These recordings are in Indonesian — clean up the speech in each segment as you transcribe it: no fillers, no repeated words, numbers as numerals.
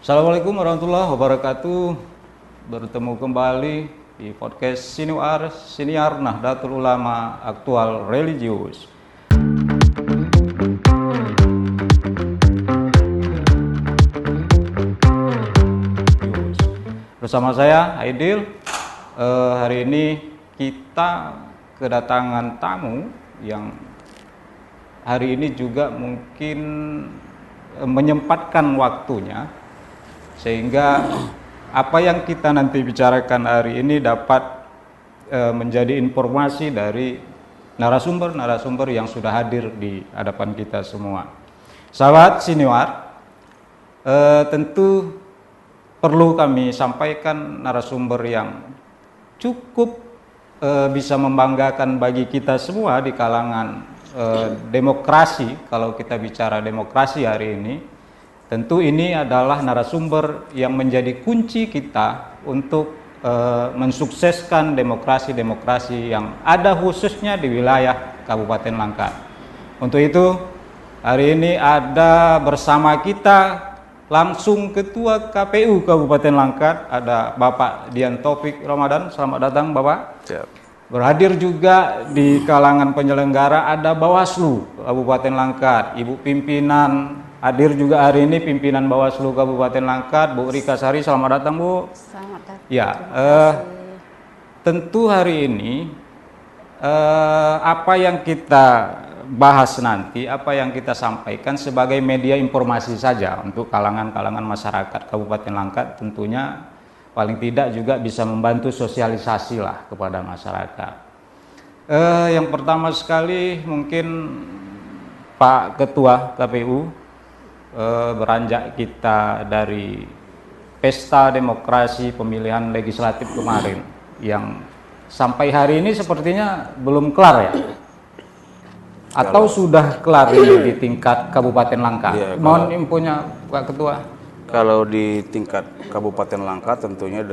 Assalamualaikum warahmatullahi wabarakatuh. Bertemu kembali di podcast Siniar Nahdlatul Ulama Aktual Religius. Bersama saya Aidil. Hari ini kita kedatangan tamu yang hari ini juga mungkin menyempatkan waktunya, sehingga apa yang kita nanti bicarakan hari ini dapat menjadi informasi dari narasumber-narasumber yang sudah hadir di hadapan kita semua. Sahabat Siniar, tentu perlu kami sampaikan narasumber yang cukup bisa membanggakan bagi kita semua di kalangan demokrasi. Kalau kita bicara demokrasi hari ini, tentu ini adalah narasumber yang menjadi kunci kita untuk mensukseskan demokrasi-demokrasi yang ada khususnya di wilayah Kabupaten Langkat. Untuk itu, hari ini ada bersama kita langsung Ketua KPU Kabupaten Langkat, ada Bapak Dian Taufik Ramadan. Selamat datang Bapak. Siap. Berhadir juga di kalangan penyelenggara ada Bawaslu Kabupaten Langkat, Ibu pimpinan. Hadir juga hari ini pimpinan Bawaslu Kabupaten Langkat, Bu Rika Sari. Selamat datang Bu. Selamat datang. Ya, tentu hari ini apa yang kita bahas nanti, apa yang kita sampaikan sebagai media informasi saja untuk kalangan-kalangan masyarakat Kabupaten Langkat, tentunya paling tidak juga bisa membantu sosialisasi lah kepada masyarakat. Yang pertama sekali mungkin Pak Ketua KPU, beranjak kita dari pesta demokrasi pemilihan legislatif kemarin yang sampai hari ini sepertinya belum kelar ya? Atau sudah kelar ini di tingkat Kabupaten Langkat? Ya, Mohon infonya Pak Ketua. Kalau di tingkat Kabupaten Langkat tentunya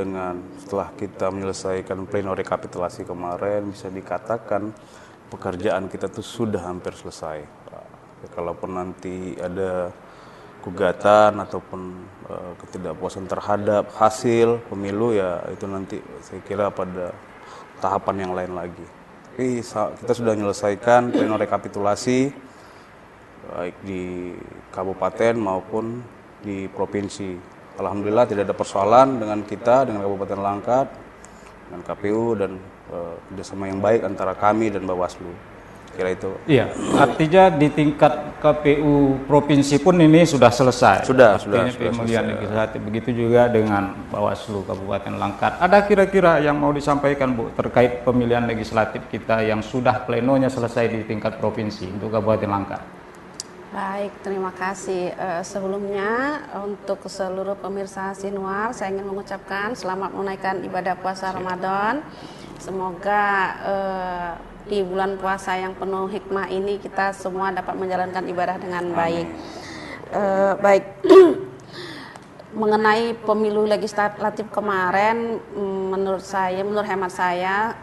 setelah kita menyelesaikan pleno rekapitulasi kemarin, bisa dikatakan pekerjaan kita tuh sudah hampir selesai. Kalaupun nanti ada gugatan ataupun ketidakpuasan terhadap hasil pemilu, ya itu nanti saya kira pada tahapan yang lain lagi. Tapi kita sudah menyelesaikan pleno rekapitulasi baik di kabupaten maupun di provinsi. Alhamdulillah tidak ada persoalan dengan kita, dengan Kabupaten Langkat, dengan KPU, dan kerjasama yang baik antara kami dan Bawaslu. Kira itu. Iya, artinya di tingkat KPU provinsi pun ini sudah selesai. Sudah pemilihan legislatif. Begitu juga dengan Bawaslu Kabupaten Langkat. Ada kira-kira yang mau disampaikan Bu terkait pemilihan legislatif kita yang sudah plenonya selesai di tingkat provinsi untuk Kabupaten Langkat? Baik, terima kasih. Sebelumnya untuk seluruh pemirsa Sinuar, saya ingin mengucapkan selamat menunaikan ibadah puasa Ramadan. Semoga di bulan puasa yang penuh hikmah ini kita semua dapat menjalankan ibadah dengan baik. Baik. Mengenai pemilu legislatif kemarin, menurut hemat saya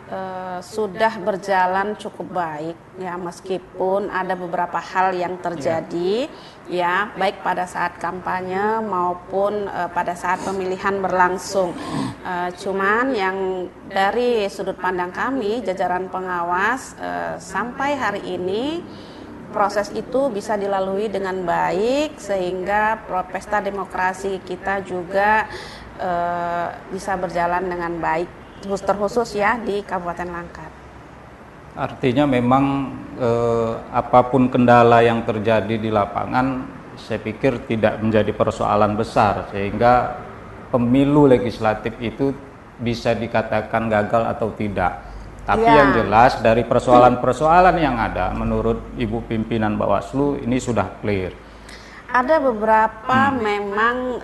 sudah berjalan cukup baik ya, meskipun ada beberapa hal yang terjadi ya, baik pada saat kampanye maupun pada saat pemilihan berlangsung. Cuman yang dari sudut pandang kami jajaran pengawas, sampai hari ini proses itu bisa dilalui dengan baik, sehingga pesta demokrasi kita juga bisa berjalan dengan baik, terkhusus ya di Kabupaten Langkat. Artinya memang apapun kendala yang terjadi di lapangan, saya pikir tidak menjadi persoalan besar, sehingga pemilu legislatif itu bisa dikatakan gagal atau tidak. Tapi yang jelas dari persoalan-persoalan yang ada, menurut Ibu pimpinan Bawaslu ini sudah clear. Ada beberapa memang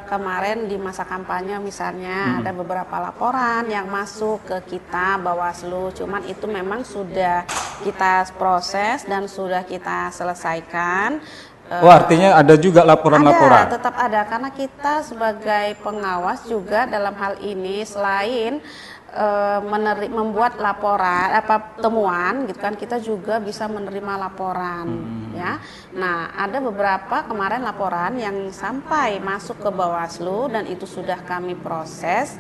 kemarin di masa kampanye misalnya ada beberapa laporan yang masuk ke kita Bawaslu, cuman itu memang sudah kita proses dan sudah kita selesaikan. Oh, artinya ada juga laporan-laporan? Ada, tetap ada, karena kita sebagai pengawas juga dalam hal ini selain membuat laporan temuan gitu kan, kita juga bisa menerima laporan ya. Nah, ada beberapa kemarin laporan yang sampai masuk ke Bawaslu dan itu sudah kami proses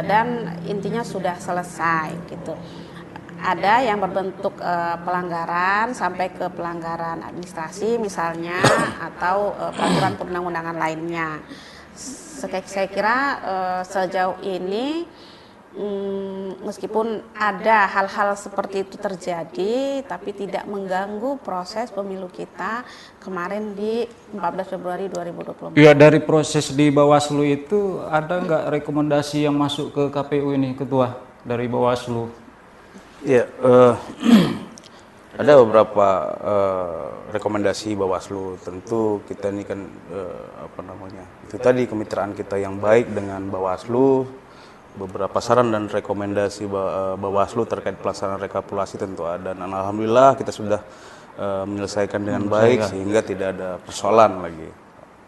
dan intinya sudah selesai gitu. Ada yang berbentuk pelanggaran sampai ke pelanggaran administrasi misalnya atau peraturan perundang-undangan lainnya. Saya kira sejauh ini meskipun ada hal-hal seperti itu terjadi, tapi tidak mengganggu proses pemilu kita kemarin di 14 Februari 2024. Ya, dari proses di Bawaslu itu ada nggak rekomendasi yang masuk ke KPU ini, Ketua, dari Bawaslu? Ya, ada beberapa rekomendasi Bawaslu. Tentu kita ini kan itu tadi kemitraan kita yang baik dengan Bawaslu. Beberapa saran dan rekomendasi Bawaslu terkait pelaksanaan rekapitulasi tentu ada, dan alhamdulillah kita sudah menyelesaikan dengan baik sehingga tidak ada persoalan lagi.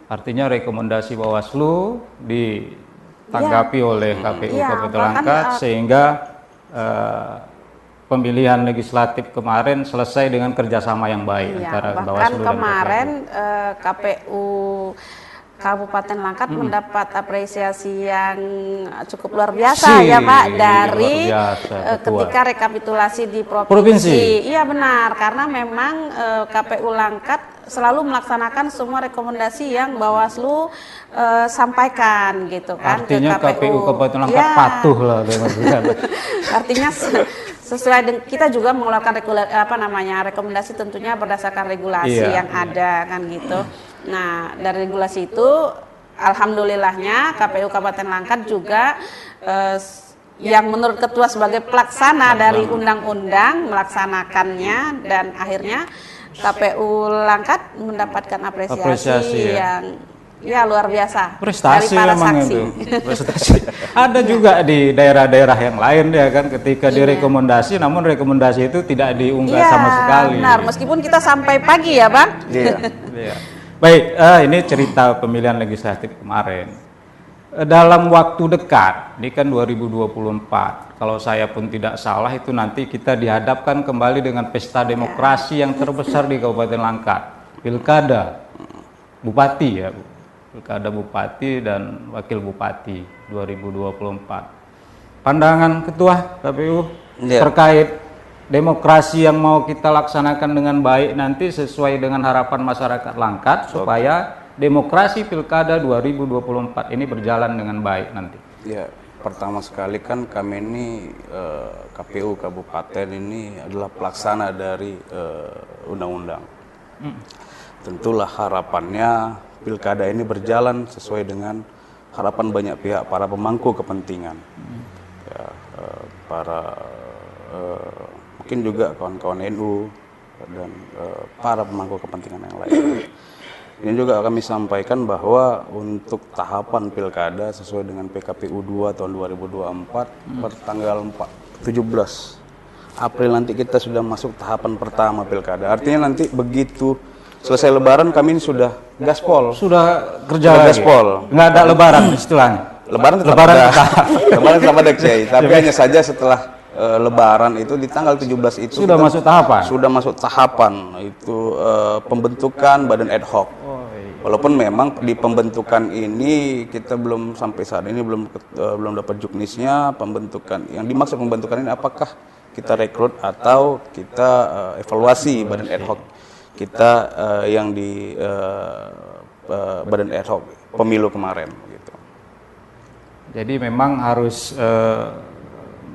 Artinya rekomendasi Bawaslu ditanggapi oleh KPU Kabupaten Langkat sehingga pemilihan legislatif kemarin selesai dengan kerjasama yang baik antara Bawaslu dan kemarin KPU Kabupaten Langkat mendapat apresiasi yang cukup luar biasa ya Pak dari ketika rekapitulasi di provinsi. Iya benar, karena memang KPU Langkat selalu melaksanakan semua rekomendasi yang Bawaslu sampaikan gitu kan. Artinya ke KPU Kabupaten Langkat patuh lah dengan artinya sesuai dengan kita juga mengeluarkan rekomendasi tentunya berdasarkan regulasi yang ada kan gitu. Nah, dari regulasi itu alhamdulillahnya KPU Kabupaten Langkat juga yang menurut ketua sebagai pelaksana dari undang-undang melaksanakannya, dan akhirnya KPU Langkat mendapatkan apresiasi yang luar biasa. Prestasi dari para memang saksi. Itu. Prestasi. Ada juga di daerah-daerah yang lain ya kan, ketika direkomendasi namun rekomendasi itu tidak diunggah sama sekali. Benar, meskipun kita sampai pagi ya Bang. Iya. Baik, ini cerita pemilihan legislatif kemarin. Dalam waktu dekat, ini kan 2024, kalau saya pun tidak salah itu nanti kita dihadapkan kembali dengan pesta demokrasi yang terbesar di Kabupaten Langkat, Pilkada Bupati ya, Pilkada Bupati dan Wakil Bupati 2024. Pandangan Ketua KPU terkait demokrasi yang mau kita laksanakan dengan baik nanti sesuai dengan harapan masyarakat Langkat supaya demokrasi Pilkada 2024 ini berjalan dengan baik nanti. Ya, pertama sekali kan kami ini KPU Kabupaten ini adalah pelaksana dari undang-undang. Tentulah harapannya Pilkada ini berjalan sesuai dengan harapan banyak pihak, para pemangku kepentingan, mungkin juga kawan-kawan NU dan para pemangku kepentingan yang lain. Ini juga kami sampaikan bahwa untuk tahapan Pilkada sesuai dengan PKPU 2 tahun 2024 per tanggal 17 April nanti kita sudah masuk tahapan pertama Pilkada. Artinya nanti begitu selesai Lebaran kami ini sudah gaspol. Sudah kerja lagi. Gaspol. Nggak ada Lebaran istilahnya. Lebaran tetap ada. Lebaran tetap ada Kiai. Tapi hanya saja setelah Lebaran itu di tanggal 17 itu sudah masuk tahapan. Sudah masuk tahapan itu pembentukan badan ad hoc. Walaupun memang di pembentukan ini kita belum sampai saat ini belum dapat juknisnya pembentukan. Yang dimaksud pembentukan ini apakah kita rekrut atau kita evaluasi badan ad hoc kita yang di badan ad hoc pemilu kemarin gitu. Jadi memang harus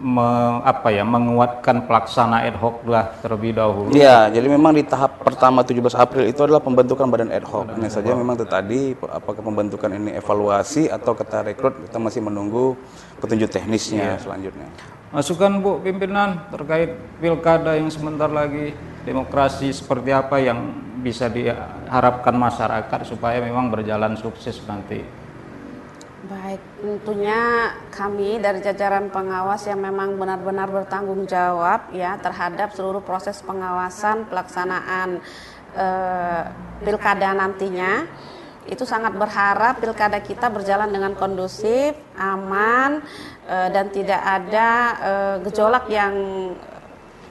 menguatkan pelaksana ad hoc lah terlebih dahulu. Iya, jadi memang di tahap pertama 17 April itu adalah pembentukan badan ad hoc. Hanya saja memang tadi apakah pembentukan ini evaluasi atau kita rekrut, kita masih menunggu petunjuk teknisnya selanjutnya. Masukan Bu pimpinan terkait Pilkada yang sebentar lagi, demokrasi seperti apa yang bisa diharapkan masyarakat supaya memang berjalan sukses nanti. Baik, tentunya kami dari jajaran pengawas yang memang benar-benar bertanggung jawab ya terhadap seluruh proses pengawasan pelaksanaan Pilkada nantinya. itu sangat berharap pilkada kita berjalan dengan kondusif, aman, dan tidak ada gejolak yang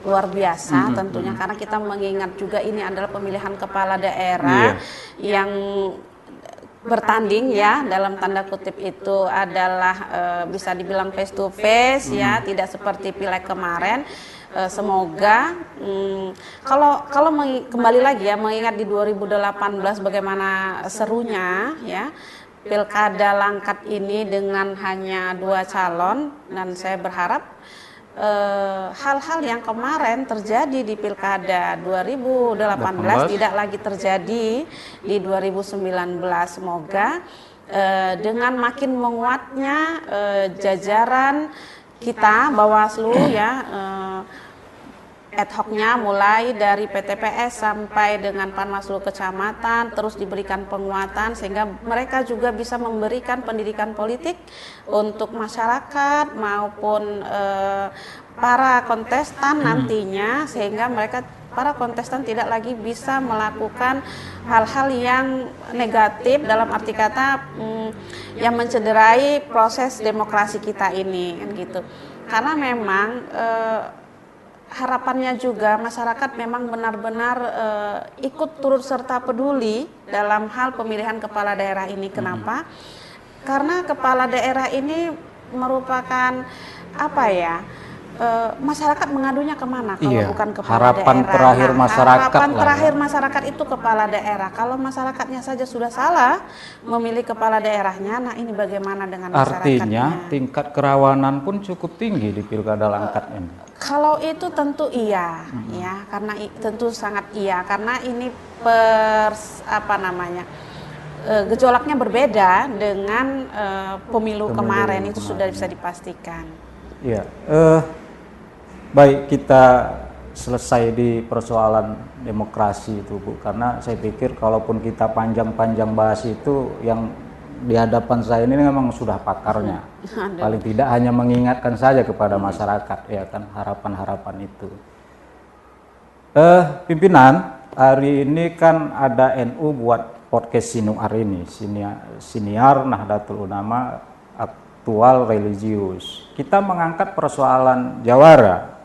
luar biasa tentunya, karena kita mengingat juga ini adalah pemilihan kepala daerah yang bertanding ya, dalam tanda kutip itu adalah bisa dibilang face to face ya, tidak seperti pileg kemarin. Semoga kalau kembali lagi ya, mengingat di 2018 bagaimana serunya ya pilkada Langkat ini dengan hanya 2 calon, dan saya berharap hal-hal yang kemarin terjadi di pilkada 2018 tidak lagi terjadi di 2019. Semoga dengan makin menguatnya jajaran kita Bawaslu ya, ad hoc-nya mulai dari PTPS sampai dengan Panwaslu kecamatan terus diberikan penguatan, sehingga mereka juga bisa memberikan pendidikan politik untuk masyarakat maupun para kontestan nantinya, sehingga mereka para kontestan tidak lagi bisa melakukan hal-hal yang negatif, dalam arti kata yang mencederai proses demokrasi kita ini kan gitu. Karena memang harapannya juga masyarakat memang benar-benar ikut turut serta peduli dalam hal pemilihan kepala daerah ini. Kenapa? Karena kepala daerah ini merupakan apa ya? Masyarakat mengadunya kemana kalau bukan kepala harapan daerah? terakhir masyarakat harapan lah terakhir masyarakat itu kepala daerah. Kalau masyarakatnya saja sudah salah memilih kepala daerahnya, nah ini bagaimana dengan masyarakatnya? Artinya tingkat kerawanan pun cukup tinggi di pilkada Langkat ini. Kalau itu tentu iya, ya, karena tentu sangat iya, karena ini gejolaknya berbeda dengan pemilu kemarin, itu sudah bisa dipastikan. Iya, baik, kita selesai di persoalan demokrasi itu Bu, karena saya pikir kalaupun kita panjang-panjang bahas itu, yang di hadapan saya ini memang sudah pakarnya. Paling tidak hanya mengingatkan saja kepada masyarakat ya kan, harapan-harapan itu. Pimpinan, hari ini kan ada NU buat podcast Sinuar ini, Siniar Nahdlatul Ulama Aktual Religius. Kita mengangkat persoalan jawara.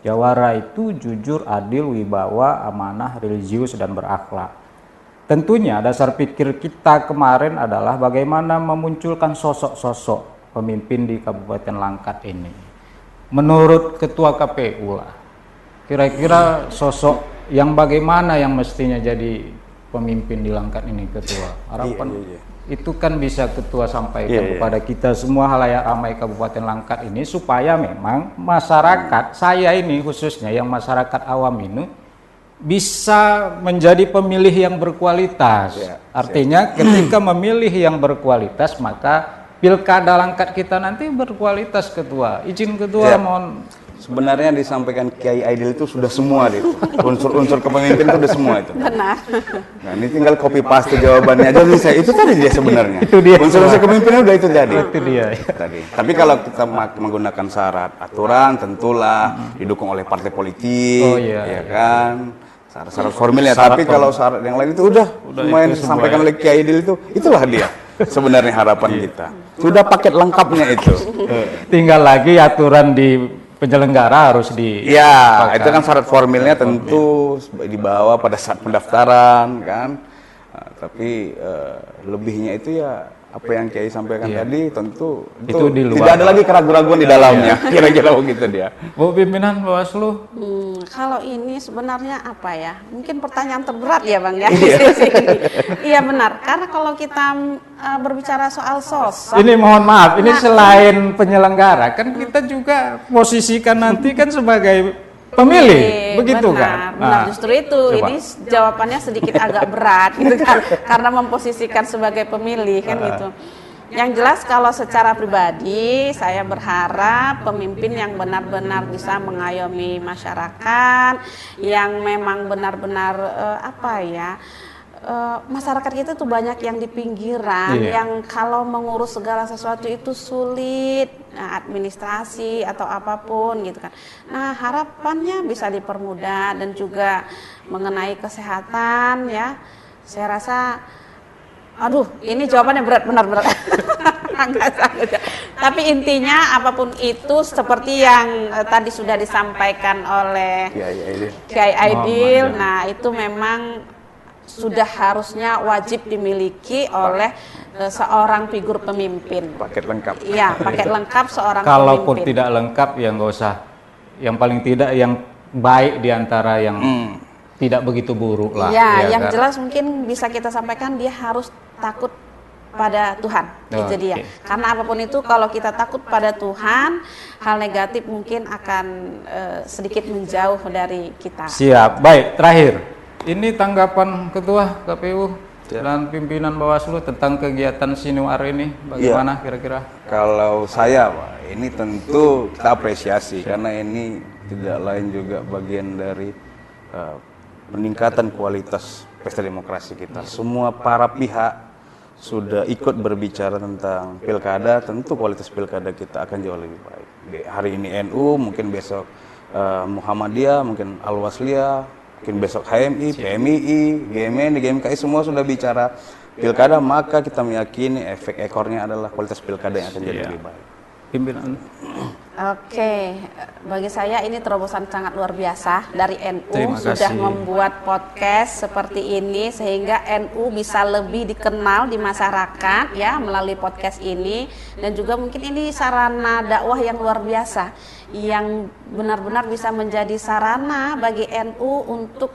Jawara itu jujur, adil, wibawa, amanah, religius, dan berakhlak. Tentunya dasar pikir kita kemarin adalah bagaimana memunculkan sosok-sosok pemimpin di Kabupaten Langkat ini. Menurut Ketua KPU lah, kira-kira sosok yang bagaimana yang mestinya jadi pemimpin di Langkat ini, Ketua? Harapan itu kan bisa Ketua sampaikan kepada kita semua halayak ramai Kabupaten Langkat ini, supaya memang masyarakat, saya ini khususnya yang masyarakat awam ini, bisa menjadi pemilih yang berkualitas. Artinya ketika memilih yang berkualitas, maka pilkada Langkat kita nanti berkualitas, Ketua. Izin Ketua mohon. Sebenarnya disampaikan Kiai Aidil itu sudah semua itu. Unsur-unsur kepemimpinan itu sudah semua itu. Benar. Nah, ini tinggal copy paste jawabannya aja bisa. Itu tadi dia sebenarnya. Itu dia. Unsur-unsur kepemimpinan udah itu tadi. Itu dia. Tadi. Tapi kalau kita menggunakan syarat aturan, tentulah didukung oleh partai politik, ya kan. Syarat formilnya. Tapi kalau syarat yang lain itu udah semua yang disampaikan oleh Kiai Aidil itu, itulah dia. Sebenarnya harapan kita. Sudah paket lengkapnya itu. Tinggal lagi aturan di penyelenggara harus ya, itu kan syarat formilnya tentu dibawa pada saat pendaftaran kan. Nah, tapi lebihnya itu ya apa yang Kiai sampaikan tadi, tentu itu di luar. Tidak ada lagi keraguan-keraguan di dalamnya. Kira-kira begitu dia. Bu Pimpinan Bawaslu. Kalau ini sebenarnya apa ya? Mungkin pertanyaan terberat ya Bang ya. Iya benar. Karena kalau kita berbicara soal sosok. Ini mohon maaf, ini selain penyelenggara kan kita juga posisikan nanti kan sebagai pemilih, begitu kan? Benar, justru itu. Ini jawabannya sedikit agak berat gitu kan, karena memposisikan sebagai pemilih kan gitu. Yang jelas kalau secara pribadi saya berharap pemimpin yang benar-benar bisa mengayomi masyarakat, yang memang benar-benar masyarakat kita tuh banyak yang di pinggiran, yang kalau mengurus segala sesuatu itu sulit, administrasi atau apapun gitu kan. Nah, harapannya bisa dipermudah, dan juga mengenai kesehatan ya. Saya rasa Aduh, ini jawabannya berat, benar-benar. Nggak sanggup. Tapi intinya apapun itu seperti yang tadi sudah disampaikan oleh Kiai Aidil, nah itu memang sudah harusnya wajib dimiliki oleh seorang figur pemimpin. Paket lengkap. Iya, paket lengkap seorang Kalaupun pemimpin. tidak lengkap ya nggak usah. Yang paling tidak yang baik diantara yang tidak begitu buruk lah. Ya, ya yang kan? jelas mungkin bisa kita sampaikan dia harus takut pada Tuhan, itu dia. Oke. Karena apapun itu kalau kita takut pada Tuhan, hal negatif mungkin akan sedikit menjauh dari kita. Siap. Baik, terakhir. Ini tanggapan Ketua KPU dan pimpinan Bawaslu tentang kegiatan Sinuar ini bagaimana kira-kira? Kalau saya, Pak, ini tentu kita apresiasi karena ini tidak lain juga bagian dari peningkatan kualitas pesta demokrasi kita. Semua para pihak sudah ikut berbicara tentang pilkada, tentu kualitas pilkada kita akan jauh lebih baik. Hari ini NU, mungkin besok Muhammadiyah, mungkin Al-Wasliyah, mungkin besok HMI, PMII, GMN, GMKI semua sudah bicara pilkada, maka kita meyakini efek ekornya adalah kualitas pilkada yang akan jadi lebih baik. Pimpinan. Oke, bagi saya ini terobosan sangat luar biasa dari NU. Terima sudah kasih. membuat podcast seperti ini sehingga NU bisa lebih dikenal di masyarakat ya melalui podcast ini, dan juga mungkin ini sarana dakwah yang luar biasa yang benar-benar bisa menjadi sarana bagi NU untuk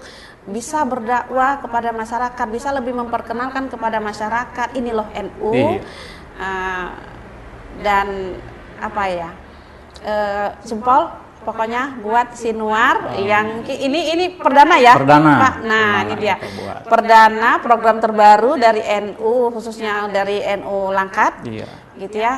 bisa berdakwah kepada masyarakat, bisa lebih memperkenalkan kepada masyarakat ini loh NU. Iya. Dan apa ya, jempol pokoknya buat Sinuar yang ini perdana ya Perdana. Pak. Nah, Perdana ini dia kita buat. perdana program terbaru dari NU, khususnya dari NU Langkat. Iya. Gitu ya.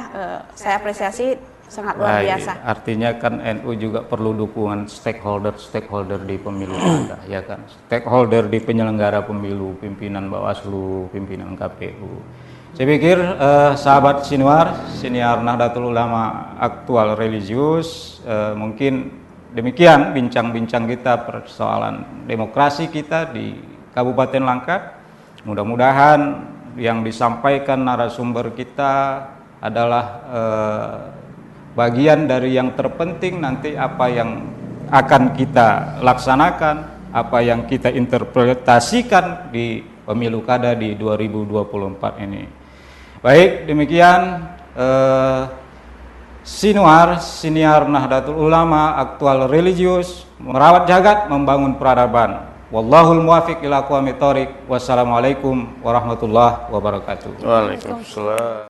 Saya apresiasi sangat luar Baik, biasa. artinya kan NU juga perlu dukungan stakeholder di pemilu kada, ya kan? Stakeholder di penyelenggara pemilu, pimpinan Bawaslu, pimpinan KPU. Saya pikir sahabat Sinuar, Siniar Nahdlatul Ulama aktual religius, mungkin demikian bincang-bincang kita persoalan demokrasi kita di Kabupaten Langkat. Mudah-mudahan yang disampaikan narasumber kita adalah bagian dari yang terpenting nanti apa yang akan kita laksanakan, apa yang kita interpretasikan di pemilu kada di 2024 ini. Baik, demikian Sinuar, Siniar Nahdlatul Ulama aktual religius, merawat jagat, membangun peradaban. Wallahul muwaffiq ila aqwamit thoriq. Wassalamualaikum warahmatullahi wabarakatuh. Waalaikumsalam.